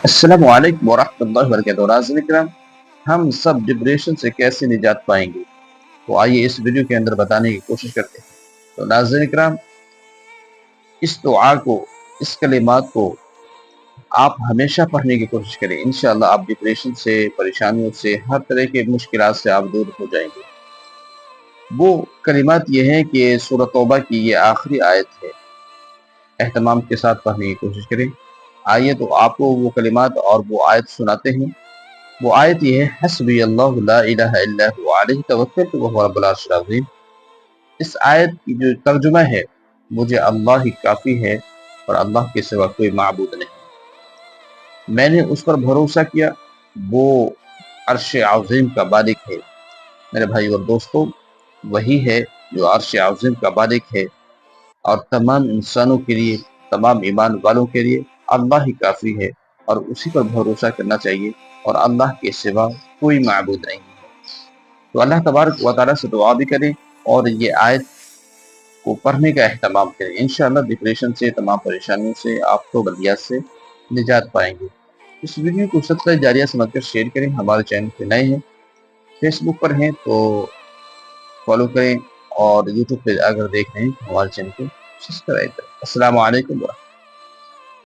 السلام علیکم ورحمۃ اللہ وبرکاتہ۔ ناظرین کرام، ہم سب ڈپریشن سے کیسے نجات پائیں گے؟ تو آئیے اس ویڈیو کے اندر بتانے کی کوشش کرتے ہیں۔ تو ناظرین کرام، اس دعا کو، اس کلمات کو آپ ہمیشہ پڑھنے کی کوشش کریں۔ انشاءاللہ آپ ڈپریشن سے، پریشانیوں سے، ہر طرح کے مشکلات سے آپ دور ہو جائیں گے۔ وہ کلمات یہ ہیں کہ سورہ توبہ کی یہ آخری آیت ہے۔ اہتمام کے ساتھ پڑھنے کی کوشش کریں۔ آئیے تو آپ کو وہ کلمات اور وہ آیت سناتے ہیں۔ وہ آیت یہ ہے: حسبی اللہ لا الہ الا هو علیہ توکلت وهو رب العرش العظیم۔ اس آیت کی جو ترجمہ ہے، مجھے اللہ ہی کافی ہے اور اللہ کے سوا کوئی معبود نہیں، میں نے اس پر بھروسہ کیا، وہ عرش عظیم کا مالک ہے۔ میرے بھائی اور دوستو، وہی ہے جو عرش عظیم کا مالک ہے، اور تمام انسانوں کے لیے، تمام ایمان والوں کے لیے اللہ ہی کافی ہے، اور اسی پر بھروسہ کرنا چاہیے، اور اللہ کے سوا کوئی معبود نہیں ہے۔ تو اللہ تبارک و تعالیٰ سے دعا بھی کریں اور یہ آیت کو پڑھنے کا اہتمام کریں۔ انشاءاللہ ڈپریشن سے، تمام پریشانیوں سے، آپ کو بلیات سے نجات پائیں گے۔ اس ویڈیو کو صدقہ جاریہ سمجھ کر شیئر کریں۔ ہمارے چینل پہ نئے ہیں، فیس بک پر ہیں تو فالو کریں، اور یوٹیوب پہ اگر دیکھ رہے ہیں تو ہمارے چینل کو سبسکرائب کریں۔ السلام علیکم ورحمۃ اللہ۔